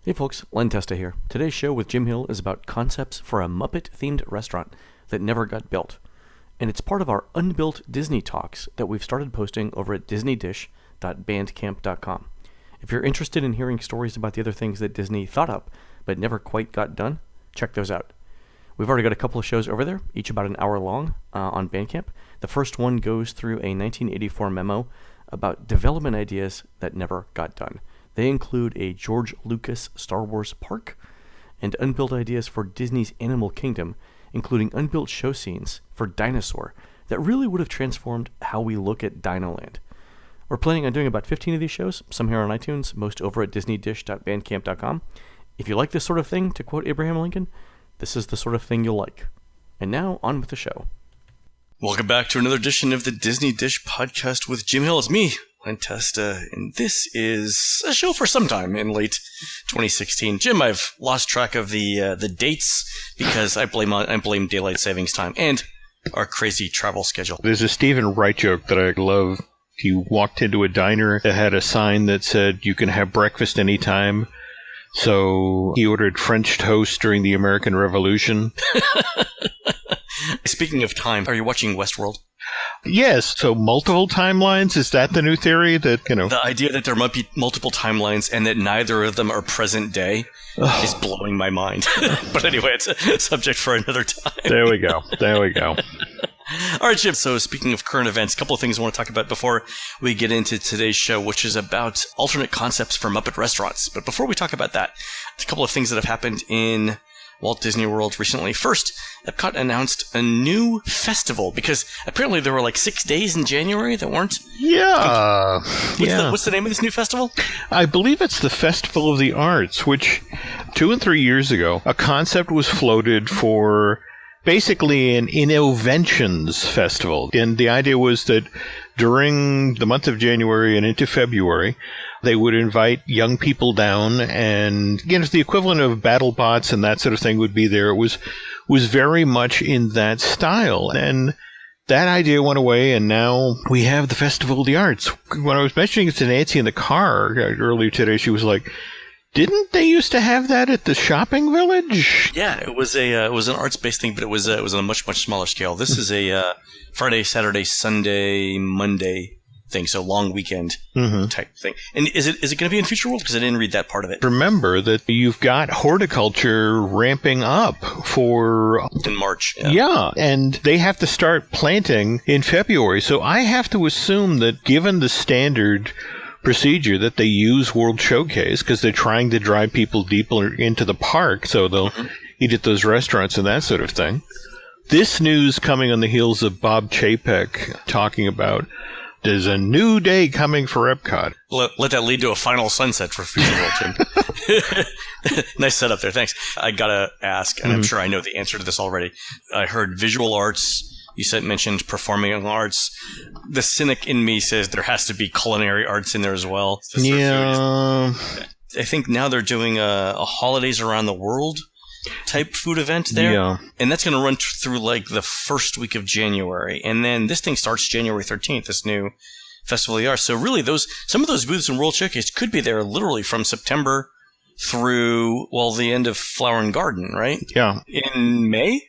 Hey folks, Len Testa here. Today's show with Jim Hill is about concepts for a Muppet-themed restaurant that never got built. And it's part of our Unbuilt Disney Talks that we've started posting over at disneydish.bandcamp.com. If you're interested in hearing stories about the other things that Disney thought up but never quite got done, check those out. We've already got a couple of shows over there, each about an hour long, on Bandcamp. The first one goes through a 1984 memo about development ideas that never got done. They include a George Lucas Star Wars park and unbuilt ideas for Disney's Animal Kingdom, including unbuilt show scenes for Dinosaur that really would have transformed how we look at Dinoland. We're planning on doing about 15 of these shows, some here on iTunes, most over at disneydish.bandcamp.com. If you like this sort of thing, to quote Abraham Lincoln, this is the sort of thing you'll like. And now, on with the show. Welcome back to another edition of the Disney Dish Podcast with Jim Hill. It's me, Len Testa, and this is a show for some time in late 2016. Jim, I've lost track of the dates because I blame daylight savings time and our crazy travel schedule. There's a Stephen Wright joke that I love. He walked into a diner that had a sign that said, "You can have breakfast anytime." So he ordered French toast during the American Revolution. Speaking of time, are you watching Westworld? Yes, so multiple timelines? Is that the new theory? That, The idea that there might be multiple timelines and that neither of them are present day is blowing my mind. But anyway, it's a subject for another time. There we go. All right, Jim. So speaking of current events, a couple of things I want to talk about before we get into today's show, which is about alternate concepts for Muppet restaurants. But before we talk about that, a couple of things that have happened in Walt Disney World recently. First, Epcot announced a new festival because apparently there were like 6 days in January that weren't. Yeah. What's the name of this new festival? I believe it's the Festival of the Arts, which 2 and 3 years ago, a concept was floated for basically an Innoventions festival. And the idea was that during the month of January and into February, they would invite young people down, and again, it's the equivalent of BattleBots and that sort of thing would be there. It was very much in that style. And that idea went away, and now we have the Festival of the Arts. When I was mentioning it to Nancy in the car earlier today, she was like, "Didn't they used to have that at the shopping village?" Yeah, it was an arts-based thing, but it was on a much smaller scale. This is a Friday, Saturday, Sunday, Monday thing, so long weekend type thing. And is it going to be in Future World? Because I didn't read that part of it. Remember that you've got horticulture ramping up for in March. Yeah, and they have to start planting in February. So I have to assume that given the standard procedure that they use World Showcase, because they're trying to drive people deeper into the park, so they'll eat at those restaurants and that sort of thing. This news coming on the heels of Bob Chapek talking about there's a new day coming for Epcot. Let that lead to a final sunset for Future World, Jim. Nice setup there, thanks. I gotta ask, and I'm sure I know the answer to this already. I heard visual arts. You mentioned performing arts. The cynic in me says there has to be culinary arts in there as well. Yeah. I think now they're doing a holidays around the world type food event there. Yeah. And that's going to run through like the first week of January. And then this thing starts January 13th, this new Festival of the Arts. So really some of those booths in World Showcase could be there literally from September through, the end of Flower and Garden, right? Yeah. In May?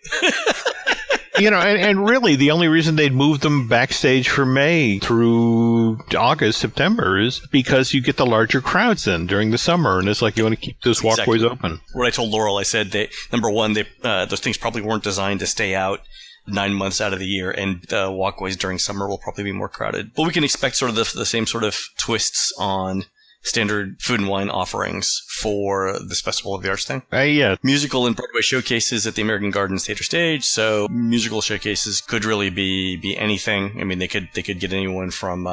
And really, the only reason they'd move them backstage for May through August, September is because you get the larger crowds then during the summer, and it's like you want to keep those walkways open. What I told Laurel, I said that, number one, those things probably weren't designed to stay out 9 months out of the year, and the walkways during summer will probably be more crowded. But we can expect sort of the same sort of twists on standard food and wine offerings for this Festival of the Arts thing. Yeah. Musical and Broadway showcases at the American Gardens Theater Stage. So musical showcases could really be anything. I mean, they could get anyone from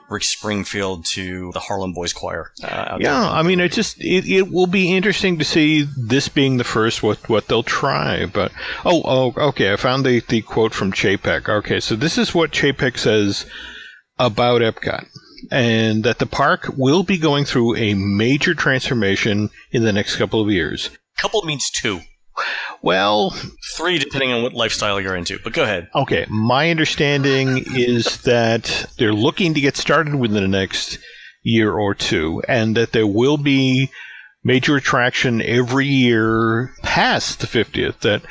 Rick Springfield to the Harlem Boys Choir. I mean, it will be interesting to see this being the first what they'll try. But okay, I found the quote from Chapek. Okay, so this is what Chapek says about Epcot. And that the park will be going through a major transformation in the next couple of years. Couple means 2. Well, 3 depending on what lifestyle you're into, but go ahead. Okay, my understanding is that they're looking to get started within the next year or two, and that there will be major attraction every year past the 50th, that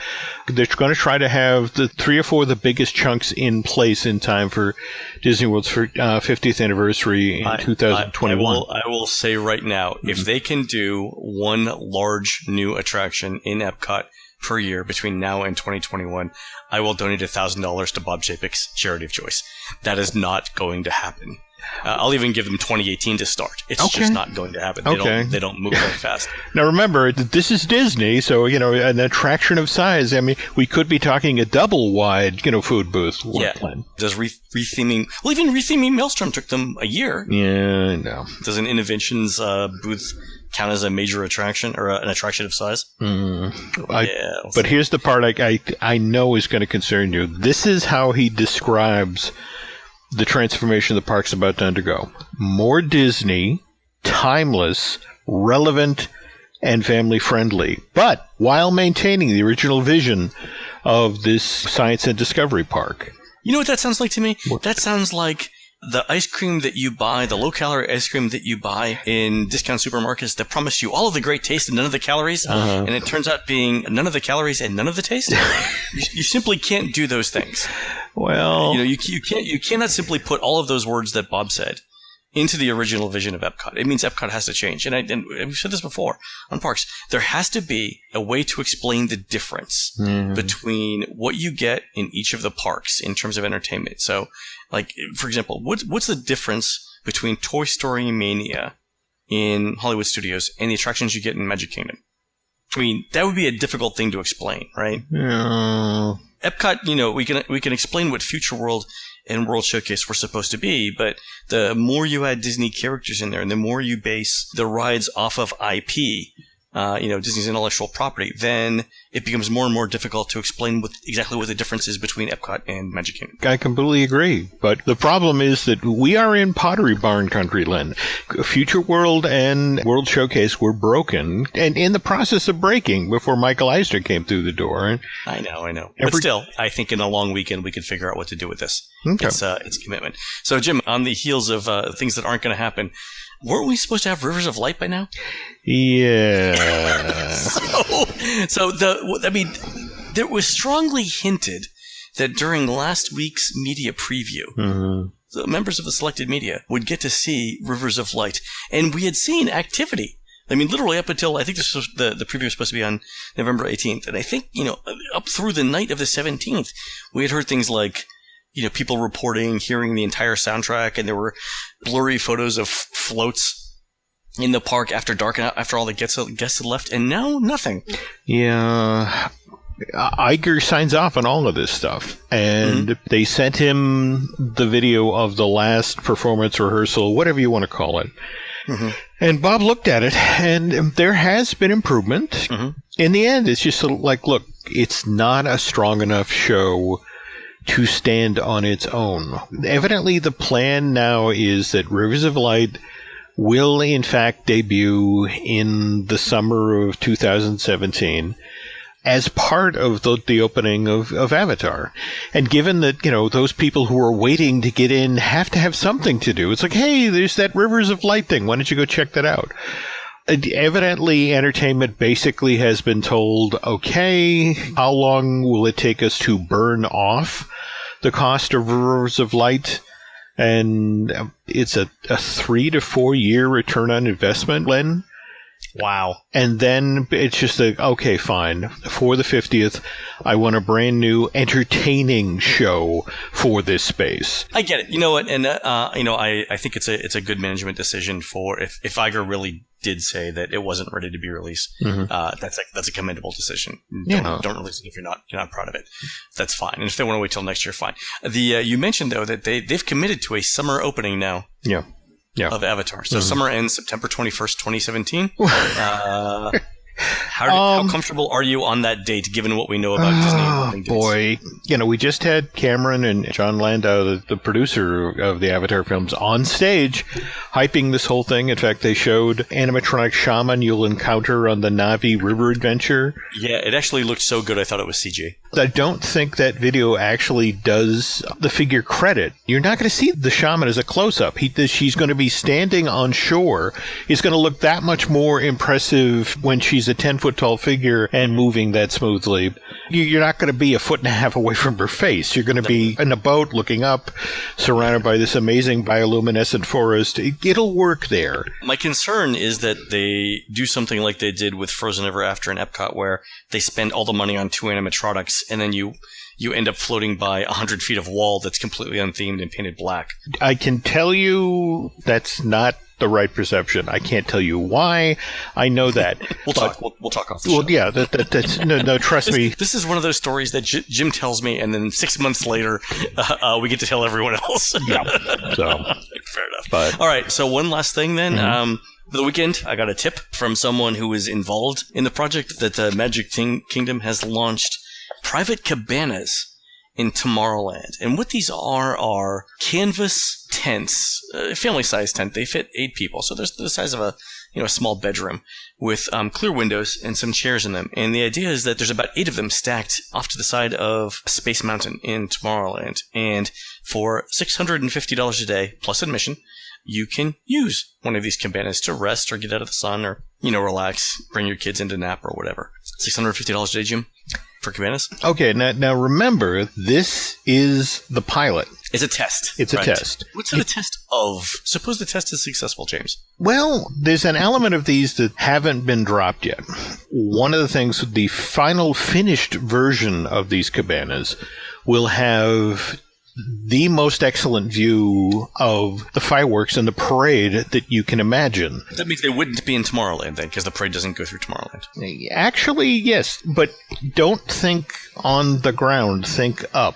they're going to try to have the 3 or 4 of the biggest chunks in place in time for Disney World's 50th anniversary in 2021. I will say right now, if they can do one large new attraction in Epcot per year between now and 2021, I will donate $1,000 to Bob Chapek's charity of choice. That is not going to happen. I'll even give them 2018 to start. It's just not going to happen. They don't move very fast. Now remember, this is Disney, so an attraction of size. I mean, we could be talking a double wide, food booth. Plan. Does retheming? Well, even retheming Maelstrom took them a year. Yeah, I know. Does an Innovations booth count as a major attraction or an attraction of size? But here's the part I know is going to concern you. This is how he describes the transformation the park's about to undergo. More Disney, timeless, relevant, and family-friendly, but while maintaining the original vision of this science and discovery park. You know what that sounds like to me? That sounds like the ice cream that you buy, the low-calorie ice cream that you buy in discount supermarkets that promise you all of the great taste and none of the calories, and it turns out being none of the calories and none of the taste. You simply can't do those things. Well, you cannot simply put all of those words that Bob said into the original vision of Epcot. It means Epcot has to change. And we've said this before on parks. There has to be a way to explain the difference between what you get in each of the parks in terms of entertainment. So, like, for example, what's the difference between Toy Story Mania in Hollywood Studios and the attractions you get in Magic Kingdom? I mean, that would be a difficult thing to explain, right? Yeah. Epcot, we can explain what Future World and World Showcase were supposed to be, but the more you add Disney characters in there, and the more you base the rides off of IP, Disney's intellectual property, then it becomes more and more difficult to explain exactly what the difference is between Epcot and Magic Kingdom. I completely agree. But the problem is that we are in Pottery Barn country, Len. Future World and World Showcase were broken, and in the process of breaking before Michael Eisner came through the door. I know. But still, I think in a long weekend we can figure out what to do with this. Okay. It's commitment. So, Jim, on the heels of things that aren't going to happen, weren't we supposed to have Rivers of Light by now? Yeah. There was strongly hinted that during last week's media preview, the members of the selected media would get to see Rivers of Light, and we had seen activity. I mean, literally up until, I think this was the preview was supposed to be on November 18th, and I think, up through the night of the 17th, we had heard things like, people reporting, hearing the entire soundtrack, and there were blurry photos of floats in the park after dark and after all the guests had left, and now nothing. Yeah. Iger signs off on all of this stuff, and they sent him the video of the last performance rehearsal, whatever you want to call it. And Bob looked at it, and there has been improvement. In the end, it's just like, look, it's not a strong enough show to stand on its own. Evidently, the plan now is that Rivers of Light will, in fact, debut in the summer of 2017 as part of the opening of Avatar. And given that, those people who are waiting to get in have to have something to do, it's like, hey, there's that Rivers of Light thing. Why don't you go check that out? Evidently, entertainment basically has been told, okay, how long will it take us to burn off the cost of Rivers of Light? And it's a 3 to 4 year return on investment, Len. Wow. And then it's just okay, fine. For the 50th, I want a brand new entertaining show for this space. I get it. You know what? And, I think it's a good management decision for if Iger really did say that it wasn't ready to be released. That's a commendable decision. Don't release it if you're not proud of it. That's fine. And if they want to wait till next year, fine. You mentioned though that they've committed to a summer opening now. Yeah. Of Avatar. So summer ends September 21st, 2017. How comfortable are you on that date, given what we know about Disney? Boy, we just had Cameron and John Landau, the producer of the Avatar films, on stage hyping this whole thing. In fact, they showed animatronic shaman you'll encounter on the Na'vi River adventure. Yeah, it actually looked so good I thought it was CG. I don't think that video actually does the figure credit. You're not going to see the shaman as a close-up. She's going to be standing on shore. It's going to look that much more impressive when she's a 10-foot-tall figure and moving that smoothly. You're not going to be a foot and a half away from her face. You're going to be in a boat looking up, surrounded by this amazing bioluminescent forest. It'll work there. My concern is that they do something like they did with Frozen Ever After in Epcot, where they spend all the money on 2 animatronics, and then you end up floating by 100 feet of wall that's completely unthemed and painted black. I can tell you that's not the right perception. I can't tell you why. I know that. We'll talk off the show. Well, yeah, that's no. Trust me. This is one of those stories that Jim tells me, and then 6 months later, we get to tell everyone else. Yeah. So fair enough. But, all right. So one last thing then. For the weekend, I got a tip from someone who is involved in the project that the Magic Kingdom has launched private cabanas in Tomorrowland. And what these are canvas tents, family-sized tent. They fit 8 people, so they're the size of a small bedroom with clear windows and some chairs in them. And the idea is that there's about 8 of them stacked off to the side of Space Mountain in Tomorrowland. And for $650 a day, plus admission, you can use one of these cabanas to rest or get out of the sun or, relax, bring your kids into nap or whatever. $650 a day, Jim, for cabanas. Okay, now remember, this is the pilot. It's a test. It's a test. What's it a test of? Suppose the test is successful, James. Well, there's an element of these that haven't been dropped yet. One of the things, the final finished version of these cabanas will have the most excellent view of the fireworks and the parade that you can imagine. That means they wouldn't be in Tomorrowland then, because the parade doesn't go through Tomorrowland. Actually, yes, but don't think on the ground, think up.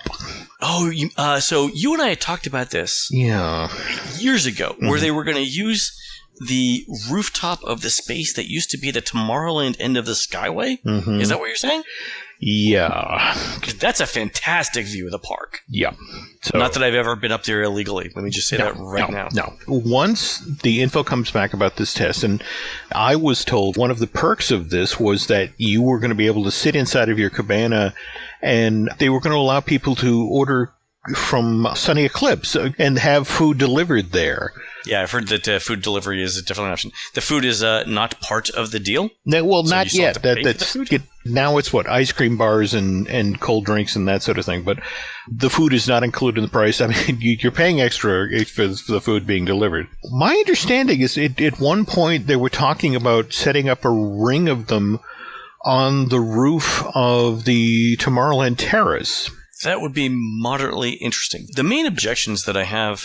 Oh, so you and I had talked about this years ago, where they were going to use the rooftop of the space that used to be the Tomorrowland end of the Skyway? Mm-hmm. Is that what you're saying? Yeah. Because that's a fantastic view of the park. Yeah. So, not that I've ever been up there illegally. Let me just say that right now. No. Once the info comes back about this test, and I was told one of the perks of this was that you were going to be able to sit inside of your cabana, and they were going to allow people to order from Sunny Eclipse and have food delivered there. Yeah, I've heard that food delivery is definitely an option. The food is not part of the deal? No, well, so not yet. Now it's ice cream bars and cold drinks and that sort of thing. But the food is not included in the price. I mean, you're paying extra for the food being delivered. My understanding is at one point they were talking about setting up a ring of them on the roof of the Tomorrowland Terrace. That would be moderately interesting. The main objections that I have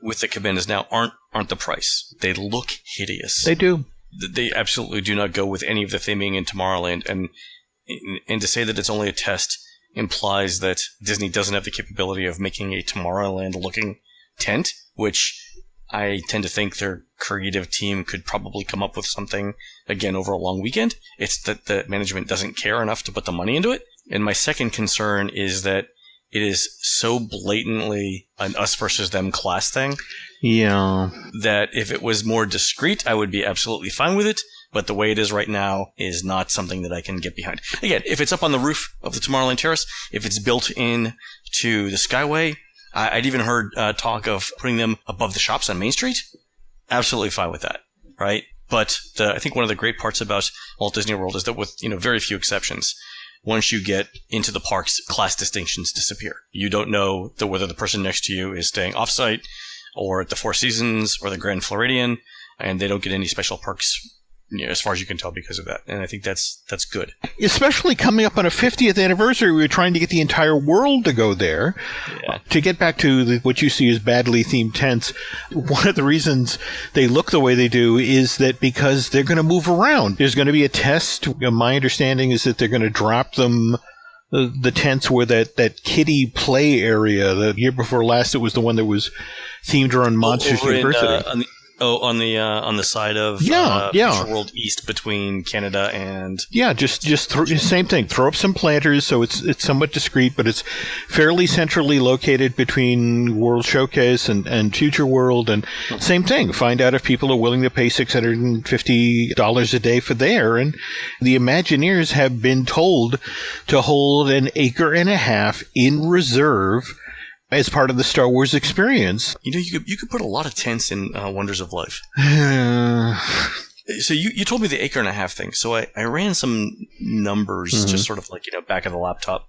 with the cabanas now aren't the price. They look hideous. They do. They absolutely do not go with any of the theming in Tomorrowland. And to say that it's only a test implies that Disney doesn't have the capability of making a Tomorrowland-looking tent, which I tend to think their creative team could probably come up with something, again, over a long weekend. It's that the management doesn't care enough to put the money into it. And my second concern is that it is so blatantly an us versus them class thing. Yeah. That if it was more discreet, I would be absolutely fine with it. But the way it is right now is not something that I can get behind. Again, if it's up on the roof of the Tomorrowland Terrace, if it's built in to the Skyway, I'd even heard talk of putting them above the shops on Main Street. Absolutely fine with that, right? But I think one of the great parts about Walt Disney World is that with very few exceptions, once you get into the parks, class distinctions disappear. You don't know whether the person next to you is staying off-site or at the Four Seasons or the Grand Floridian, and they don't get any special perks as far as you can tell because of that. And I think that's good. Especially coming up on a 50th anniversary, we were trying to get the entire world to go there. Yeah. To get back to what you see as badly themed tents, one of the reasons they look the way they do is that because they're going to move around. There's going to be a test. My understanding is that they're going to drop them the tents where that kiddie play area. The year before last, it was the one that was themed around Monsters University. Oh, on the side of Future World East between Canada and same thing. Throw up some planters so it's somewhat discreet, but it's fairly centrally located between World Showcase and Future World. And same thing. Find out if people are willing to pay $650 a day for there. And the Imagineers have been told to hold an acre and a half in reserve as part of the Star Wars experience. You know, you could put a lot of tents in Wonders of Life. So you told me the acre and a half thing. So I ran some numbers, just sort of like, back of the laptop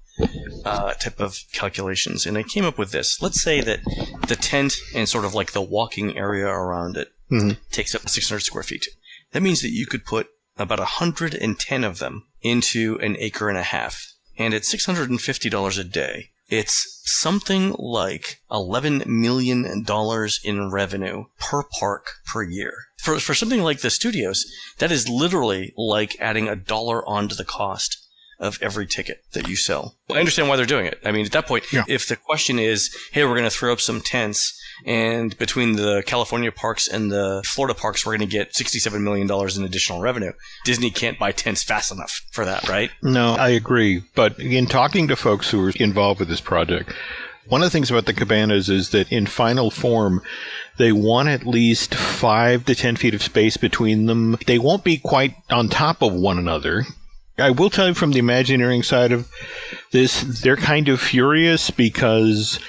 type of calculations. And I came up with this. Let's say that the tent and sort of like the walking area around it takes up 600 square feet. That means that you could put about 110 of them into an acre and a half. And at $650 a day, it's something like $11 million in revenue per park per year. For something like the studios, that is literally like adding $1 onto the cost of every ticket that you sell. I understand why they're doing it. I mean, at that point, if the question is, hey, we're going to throw up some tents, and between the California parks and the Florida parks, we're going to get $67 million in additional revenue. Disney can't buy tents fast enough for that, right? No, I agree. But in talking to folks who are involved with this project, one of the things about the cabanas is that in final form, they want at least 5 to 10 feet of space between them. They won't be quite on top of one another. I will tell you from the Imagineering side of this, they're kind of furious because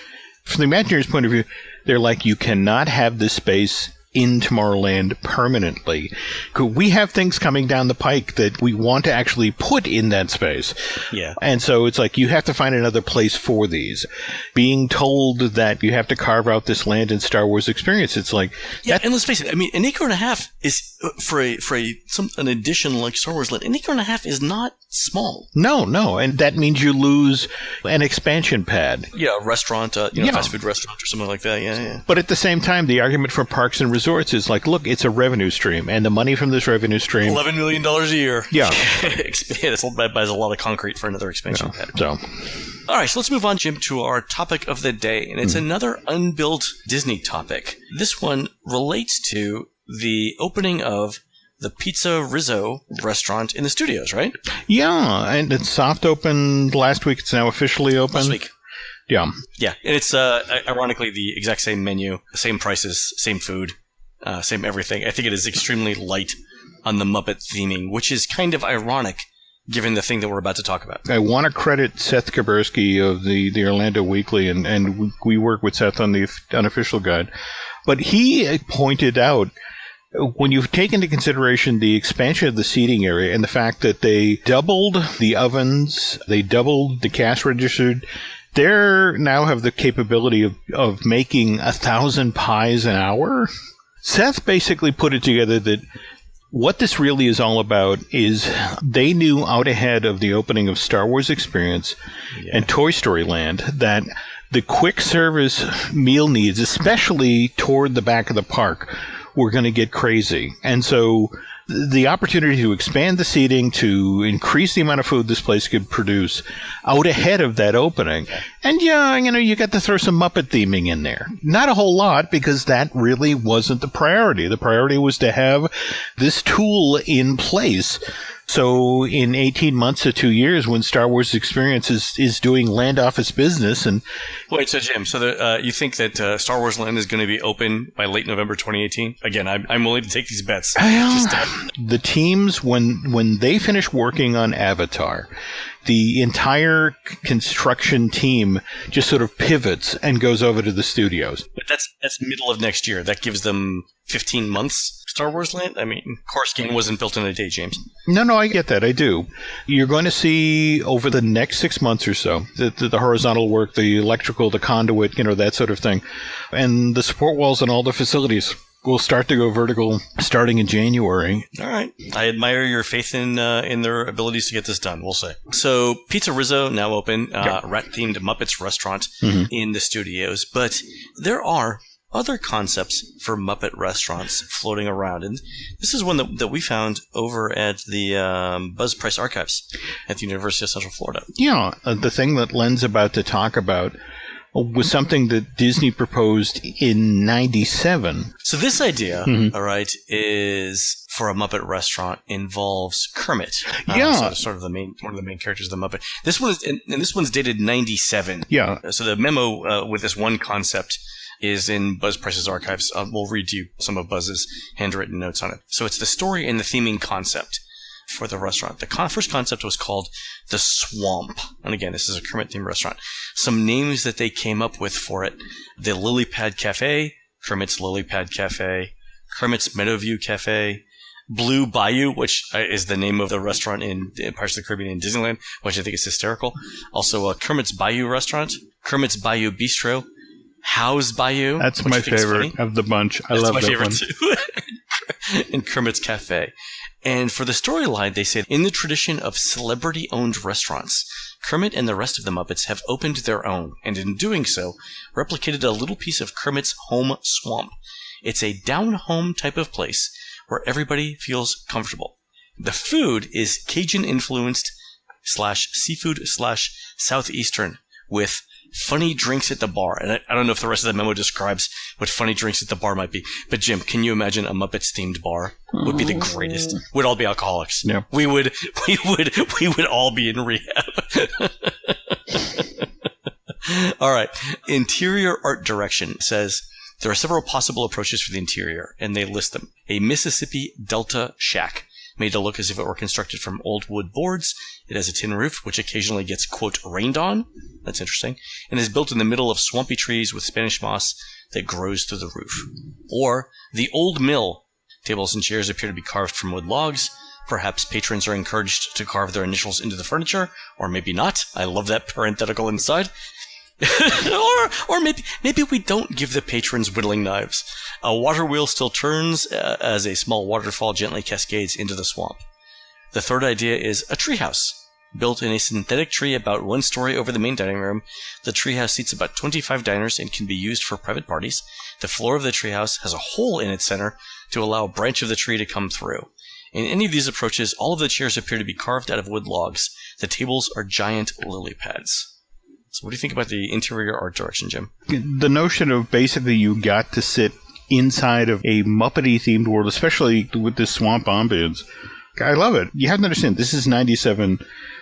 from the Imagineers' point of view, they're like, you cannot have this space in Tomorrowland permanently. We have things coming down the pike that we want to actually put in that space. Yeah. And so it's like you have to find another place for these. Being told that you have to carve out this land in Star Wars experience, it's like... Yeah, and let's face it, I mean, an acre and a half is, for an addition like Star Wars Land, an acre and a half is not small. No, and that means you lose an expansion pad. Yeah, a restaurant, fast food restaurant or something like that, yeah. But at the same time, the argument for parks and resorts is like, look, it's a revenue stream, and the money from this revenue stream... $11 million a year. Yeah. That buys a lot of concrete for another expansion pad. So... All right, so let's move on, Jim, to our topic of the day, and it's another unbuilt Disney topic. This one relates to the opening of the Pizza Rizzo restaurant in the studios, right? Yeah, and it's soft opened last week. It's now officially open. Last week. Yeah. Yeah, and it's ironically the exact same menu, same prices, same food, same everything. I think it is extremely light on the Muppet theming, which is kind of ironic given the thing that we're about to talk about. I want to credit Seth Kabersky of the Orlando Weekly, and we work with Seth on the unofficial guide. But he pointed out, when you take into consideration the expansion of the seating area and the fact that they doubled the ovens, they doubled the cash register, they now have the capability of making 1,000 pies an hour. Seth basically put it together that what this really is all about is they knew out ahead of the opening of Star Wars Experience and Toy Story Land that the quick service meal needs, especially toward the back of the park, were going to get crazy. And so the opportunity to expand the seating, to increase the amount of food this place could produce out ahead of that opening. And you got to throw some Muppet theming in there. Not a whole lot, because that really wasn't the priority. The priority was to have this tool in place. So in 18 months to 2 years, when Star Wars Experience is doing land office business and... Wait, so Jim, you think that Star Wars Land is going to be open by late November 2018? Again, I'm willing to take these bets. The teams, when they finish working on Avatar, the entire construction team just sort of pivots and goes over to the studios. But that's middle of next year. That gives them 15 months. Star Wars Land? I mean, Coruscant wasn't built in a day, James. No, I get that. I do. You're going to see over the next 6 months or so the horizontal work, the electrical, the conduit, that sort of thing. And the support walls and all the facilities will start to go vertical starting in January. All right. I admire your faith in their abilities to get this done, we'll say. So Pizza Rizzo now open, rat-themed Muppets restaurant in the studios. But there are other concepts for Muppet restaurants floating around. And this is one that we found over at the Buzz Price Archives at the University of Central Florida. Yeah, the thing that Len's about to talk about was something that Disney proposed in 97. So this idea, all right, is for a Muppet restaurant involves Kermit. Sort of one of the main characters of the Muppet. This one's dated 97. Yeah. So the memo with this one concept is in Buzz Price's archives. We'll read to you some of Buzz's handwritten notes on it. So it's the story and the theming concept for the restaurant. The first concept was called The Swamp. And again, this is a Kermit-themed restaurant. Some names that they came up with for it: the Lily Pad Cafe, Kermit's Lily Pad Cafe, Kermit's Meadowview Cafe, Blue Bayou, which is the name of the restaurant in Pirates of the Caribbean in Disneyland, which I think is hysterical. Also, Kermit's Bayou Restaurant, Kermit's Bayou Bistro, Howe's Bayou. That's my favorite of the bunch. I love that one. Too. And Kermit's Cafe. And for the storyline, they say, in the tradition of celebrity-owned restaurants, Kermit and the rest of the Muppets have opened their own, and in doing so, replicated a little piece of Kermit's home swamp. It's a down-home type of place where everybody feels comfortable. The food is Cajun-influenced / seafood / Southeastern with funny drinks at the bar. And I don't know if the rest of the memo describes what funny drinks at the bar might be. But Jim, can you imagine a Muppets-themed bar? Would be the greatest. We'd all be alcoholics. Yeah. We would all be in rehab. All right. Interior art direction says there are several possible approaches for the interior, and they list them. A Mississippi Delta shack, made to look as if it were constructed from old wood boards. It has a tin roof, which occasionally gets, quote, rained on. That's interesting. And is built in the middle of swampy trees with Spanish moss that grows through the roof. Or the Old Mill. Tables and chairs appear to be carved from wood logs. Perhaps patrons are encouraged to carve their initials into the furniture, or maybe not. I love that parenthetical inside. or maybe we don't give the patrons whittling knives. A water wheel still turns as a small waterfall gently cascades into the swamp. The third idea is a treehouse. Built in a synthetic tree about 1 story over the main dining room, the treehouse seats about 25 diners and can be used for private parties. The floor of the treehouse has a hole in its center to allow a branch of the tree to come through. In any of these approaches, all of the chairs appear to be carved out of wood logs. The tables are giant lily pads. So what do you think about the interior art direction, Jim? The notion of basically you got to sit inside of a Muppety-themed world, especially with this swamp ambience. I love it. You have to understand, this is 97.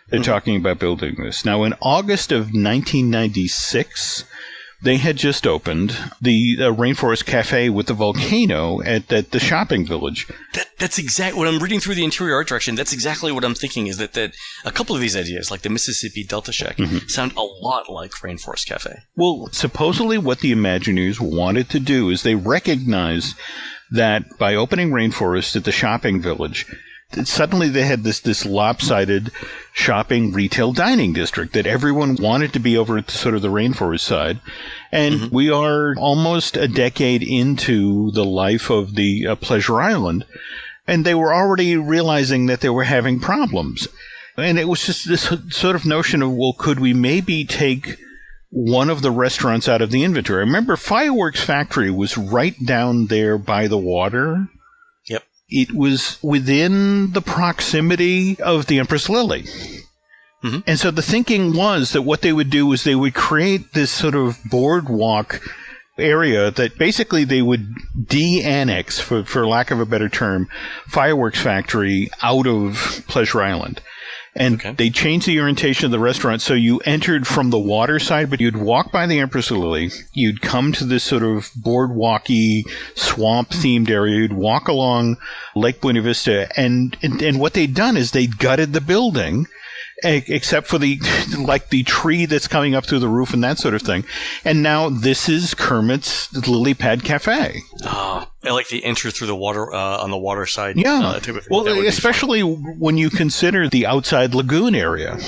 They're talking about building this. Now, in August of 1996, they had just opened the Rainforest Cafe with the volcano at the shopping village. That's exactly when I'm reading through the interior art direction. That's exactly what I'm thinking. Is that a couple of these ideas, like the Mississippi Delta Shack, sound a lot like Rainforest Cafe. Well, supposedly what the Imagineers wanted to do is they recognized that by opening Rainforest at the shopping village, suddenly they had this lopsided shopping retail dining district that everyone wanted to be over at sort of the Rainforest side. And we are almost a decade into the life of the Pleasure Island, and they were already realizing that they were having problems. And it was just this sort of notion of, well, could we maybe take one of the restaurants out of the inventory? Remember, Fireworks Factory was right down there by the water. Yep. It was within the proximity of the Empress Lily. And so the thinking was that what they would do is they would create this sort of boardwalk area that basically they would de-annex, for lack of a better term, Fireworks Factory out of Pleasure Island. And they changed the orientation of the restaurant so you entered from the water side, but you'd walk by the Empress Lily, you'd come to this sort of boardwalky, swamp-themed area, you'd walk along Lake Buena Vista, and what they'd done is they'd gutted the building, except for the tree that's coming up through the roof and that sort of thing. And now this is Kermit's Lily Pad Cafe. I like the entry through the water on the water side. Yeah. Well, especially when you consider the outside lagoon area.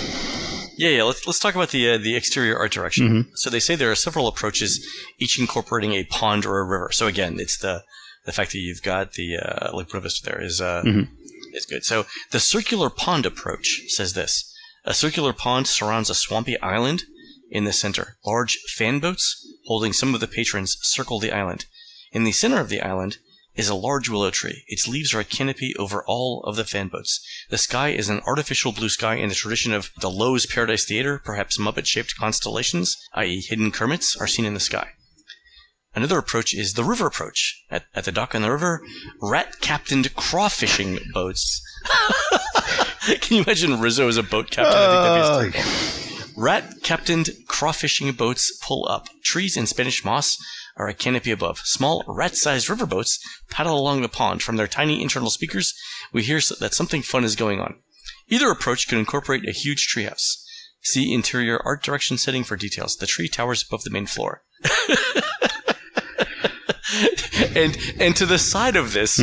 Yeah. Let's talk about the exterior art direction. So they say there are several approaches, each incorporating a pond or a river. So again, it's the fact that you've got the Lake Buena Vista there is good. So the circular pond approach says this. A circular pond surrounds a swampy island in the center. Large fan boats holding some of the patrons circle the island. In the center of the island, is a large willow tree. Its leaves are a canopy over all of the fan boats. The sky is an artificial blue sky in the tradition of the Lowe's Paradise Theater. Perhaps Muppet-shaped constellations, i.e. hidden Kermits, are seen in the sky. Another approach is the river approach. At the dock on the river, rat-captained crawfishing boats. Can you imagine Rizzo as a boat captain? I think that'd be hysterical. Rat-captained crawfishing boats pull up. Trees and Spanish moss are a canopy above. Small rat-sized riverboats paddle along the pond. From their tiny internal speakers, we hear that something fun is going on. Either approach could incorporate a huge treehouse. See interior art direction setting for details. The tree towers above the main floor. And to the side of this,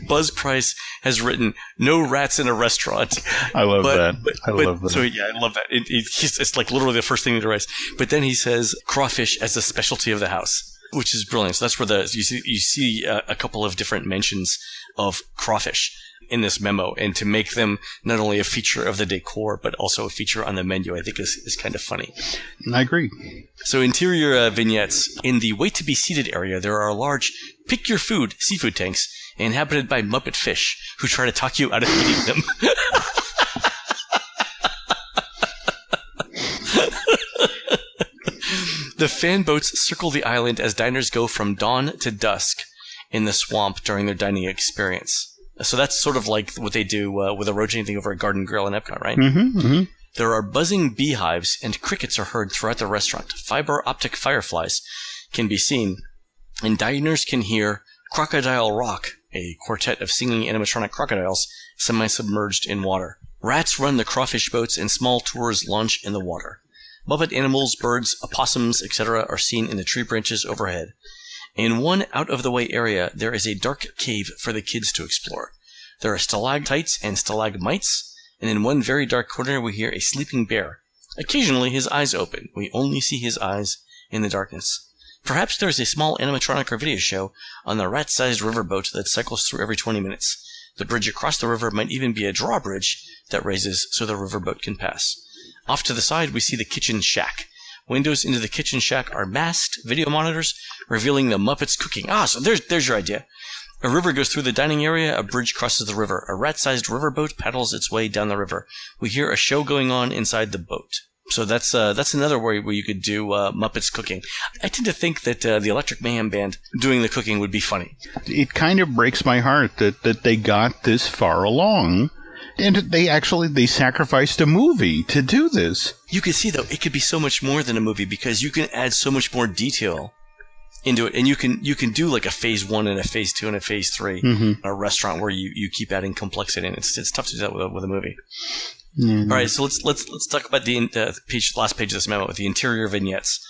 Buzz Price has written, "No rats in a restaurant." I love that. I love that. So yeah, I love that. It's like literally the first thing he writes. But then he says crawfish as a specialty of the house, which is brilliant. So that's where you see a couple of different mentions of crawfish in this memo, and to make them not only a feature of the decor but also a feature on the menu, I think is kind of funny. I agree. So interior vignettes. In the wait to be seated area, there are large pick your food seafood tanks inhabited by Muppet fish who try to talk you out of eating them. The fan boats circle the island as diners go from dawn to dusk in the swamp during their dining experience. So that's sort of like what they do with a rotating thing over a garden grill in Epcot, right? Mm-hmm, mm-hmm. There are buzzing beehives and crickets are heard throughout the restaurant. Fiber optic fireflies can be seen, and diners can hear Crocodile Rock, a quartet of singing animatronic crocodiles semi-submerged in water. Rats run the crawfish boats and small tours launch in the water. Muppet animals, birds, opossums, etc. are seen in the tree branches overhead. In one out-of-the-way area, there is a dark cave for the kids to explore. There are stalactites and stalagmites, and in one very dark corner we hear a sleeping bear. Occasionally his eyes open. We only see his eyes in the darkness. Perhaps there is a small animatronic or video show on the rat-sized riverboat that cycles through every 20 minutes. The bridge across the river might even be a drawbridge that raises so the riverboat can pass. Off to the side, we see the kitchen shack. Windows into the kitchen shack are masked video monitors revealing the Muppets cooking. So there's your idea. A river goes through the dining area, a bridge crosses the river. A rat-sized riverboat paddles its way down the river. We hear a show going on inside the boat. So that's another way where you could do Muppets cooking. I tend to think that the Electric Mayhem Band doing the cooking would be funny. It kind of breaks my heart that they got this far along. And they sacrificed a movie to do this. You can see, though, it could be so much more than a movie because you can add so much more detail into it. And you can do like a phase 1 and a phase 2 and a phase 3 a restaurant where you keep adding complexity in. It's tough to do that with a movie. Mm-hmm. All right, so let's talk about the last page of this memo with the interior vignettes.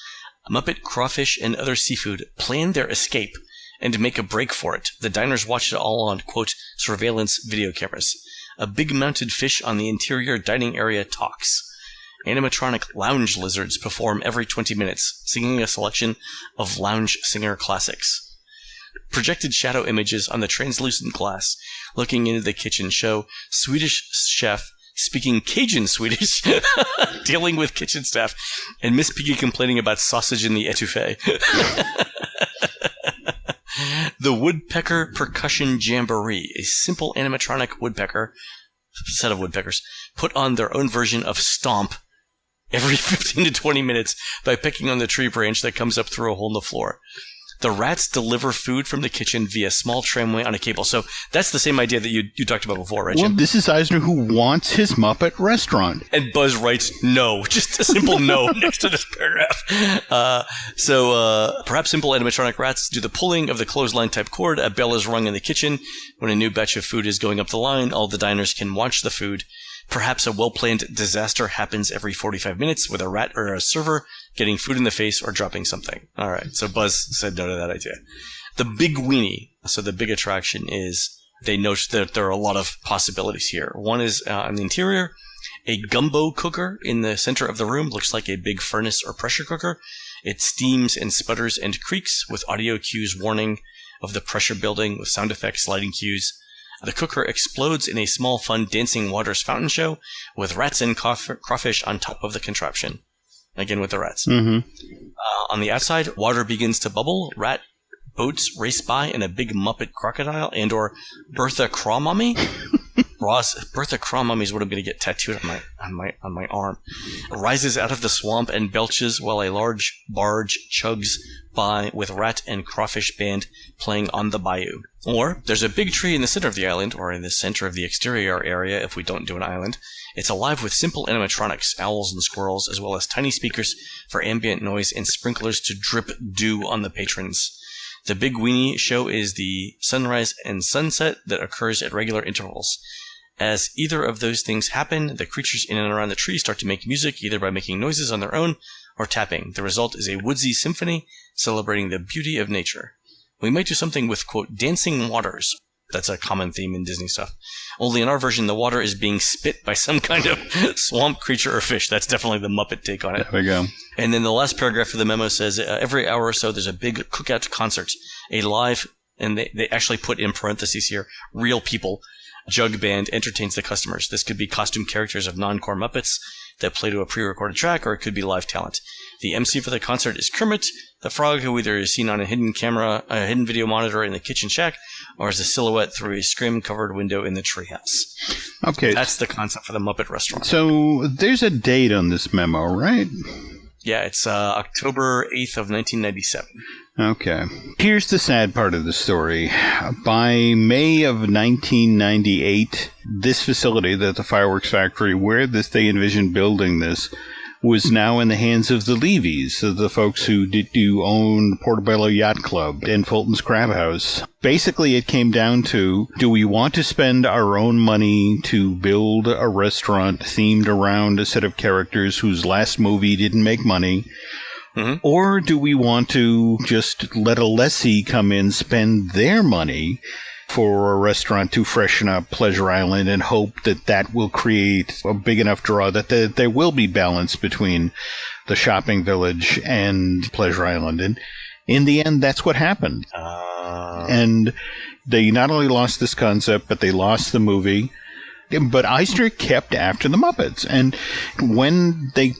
Muppet crawfish and other seafood plan their escape and make a break for it. The diners watch it all on, quote, surveillance video cameras. A big mounted fish on the interior dining area talks. Animatronic lounge lizards perform every 20 minutes, singing a selection of lounge singer classics. Projected shadow images on the translucent glass looking into the kitchen show Swedish chef speaking Cajun Swedish, dealing with kitchen staff, and Miss Piggy complaining about sausage in the etouffee. The Woodpecker Percussion Jamboree, a simple animatronic woodpecker, set of woodpeckers, put on their own version of Stomp every 15 to 20 minutes by picking on the tree branch that comes up through a hole in the floor. The rats deliver food from the kitchen via small tramway on a cable. So that's the same idea that you talked about before, right, Jim? Well, this is Eisner who wants his Muppet restaurant. And Buzz writes no. Just a simple no next to this paragraph. So perhaps simple animatronic rats do the pulling of the clothesline-type cord. A bell is rung in the kitchen. When a new batch of food is going up the line, all the diners can watch the food. Perhaps a well-planned disaster happens every 45 minutes with a rat or a server getting food in the face or dropping something. All right, so Buzz said no to that idea. The Big Weenie. So the big attraction is they note that there are a lot of possibilities here. One is on the interior, a gumbo cooker in the center of the room. Looks like a big furnace or pressure cooker. It steams and sputters and creaks with audio cues warning of the pressure building with sound effects, lighting cues. The cooker explodes in a small, fun Dancing Waters fountain show with rats and crawfish on top of the contraption. Again with the rats. Mm-hmm. On the outside, water begins to bubble. Rat boats race by and a big Muppet crocodile, and or Bertha Crawmummy. Ross, Bertha Crawmummy is what I'm going to get tattooed on my arm. Rises out of the swamp and belches while a large barge chugs by with rat and crawfish band playing on the bayou. Or there's a big tree in the center of the island, or in the center of the exterior area if we don't do an island. It's alive with simple animatronics, owls and squirrels, as well as tiny speakers for ambient noise and sprinklers to drip dew on the patrons. The big weenie show is the sunrise and sunset that occurs at regular intervals. As either of those things happen, the creatures in and around the tree start to make music, either by making noises on their own or tapping. The result is a woodsy symphony celebrating the beauty of nature. We might do something with, quote, dancing waters. That's a common theme in Disney stuff. Only in our version, the water is being spit by some kind of swamp creature or fish. That's definitely the Muppet take on it. There we go. And then the last paragraph of the memo says, every hour or so, there's a big cookout concert, a live, and they actually put in parentheses here, real people. Jug band entertains the customers. This could be costume characters of non-core Muppets that play to a pre-recorded track, or it could be live talent. The MC for the concert is Kermit, the frog, who either is seen on a hidden video monitor in the kitchen shack, or as a silhouette through a scrim-covered window in the treehouse. Okay. That's the concept for the Muppet restaurant. So there's a date on this memo, right? Yeah, it's October 8th of 1997. Okay. Here's the sad part of the story. By May of 1998, this facility, the fireworks factory, where they envisioned building this, was now in the hands of the Levies, the folks who do own Portobello Yacht Club and Fulton's Crab House. Basically, it came down to, do we want to spend our own money to build a restaurant themed around a set of characters whose last movie didn't make money? Mm-hmm. Or do we want to just let a lessee come in, spend their money for a restaurant to freshen up Pleasure Island and hope that that will create a big enough draw that there will be balance between the shopping village and Pleasure Island? And in the end, that's what happened. And they not only lost this concept, but they lost the movie. But Eisner kept after the Muppets. And when they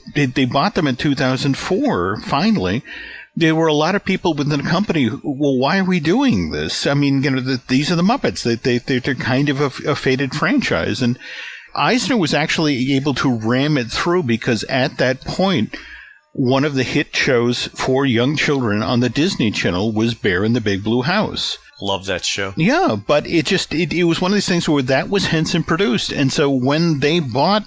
bought them in 2004, finally, there were a lot of people within the company well, why are we doing this? I mean, these are the Muppets. They're kind of a fated franchise. And Eisner was actually able to ram it through because at that point, one of the hit shows for young children on the Disney Channel was Bear in the Big Blue House. Love that show. Yeah, but it was one of these things where that was Henson produced. And so when they bought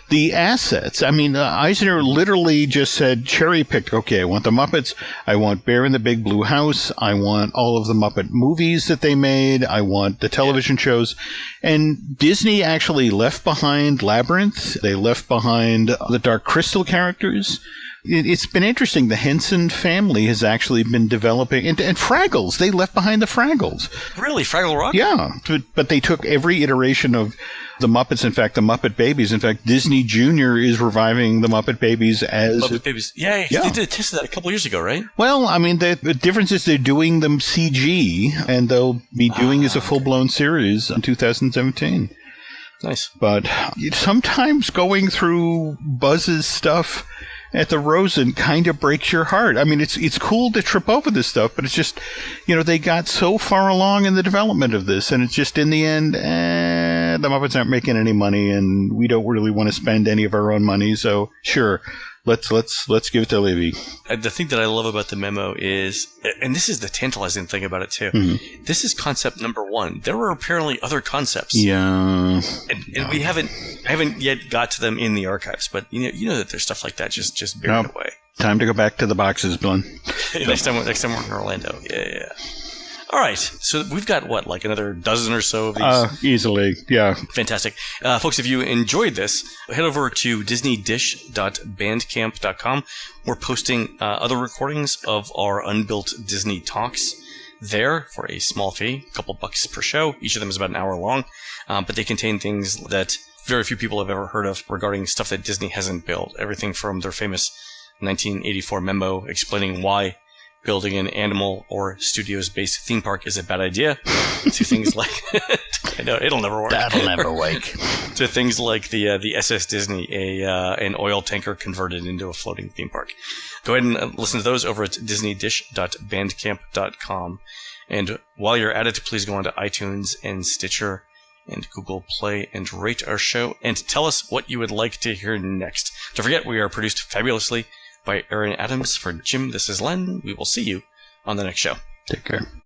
the assets, I mean, Eisner literally just said, cherry-picked, okay, I want the Muppets, I want Bear in the Big Blue House, I want all of the Muppet movies that they made, I want the television shows. And Disney actually left behind Labyrinth, they left behind the Dark Crystal characters. It's been interesting. The Henson family has actually been developing, and Fraggles, they left behind the Fraggles. Really? Fraggle Rock? Yeah, but they took every iteration of the Muppets, in fact, the Muppet Babies. In fact, Disney Junior is reviving the Muppet Babies as... Muppet Babies. Yeah, they did a test of that a couple years ago, right? Well, I mean, the difference is they're doing them CG, and they'll be doing as a full-blown series in 2017. Nice. But sometimes going through Buzz's stuff at the Rosen kind of breaks your heart. I mean, it's cool to trip over this stuff, but it's just, they got so far along in the development of this, and it's just in the end, the Muppets aren't making any money, and we don't really want to spend any of our own money, so sure, let's give it to Levy. The thing that I love about the memo is, and this is the tantalizing thing about it too, this is concept number one. There were apparently other concepts. Yeah. And we haven't yet got to them in the archives, but you know that there's stuff like that just buried away. Time to go back to the boxes, Glenn. next time we're in Orlando. Yeah. All right, so we've got, like another dozen or so of these? Easily, yeah. Fantastic. Folks, if you enjoyed this, head over to disneydish.bandcamp.com. We're posting other recordings of our Unbuilt Disney Talks there for a small fee, a couple bucks per show. Each of them is about an hour long, but they contain things that very few people have ever heard of regarding stuff that Disney hasn't built. Everything from their famous 1984 memo explaining why building an animal or studios-based theme park is a bad idea, to things like I know it'll never work. That'll never wake. To things like the SS Disney, an oil tanker converted into a floating theme park. Go ahead and listen to those over at disneydish.bandcamp.com. And while you're at it, please go on to iTunes and Stitcher and Google Play and rate our show and tell us what you would like to hear next. Don't forget, we are produced fabulously by Aaron Adams. For Jim, this is Len. We will see you on the next show. Take care.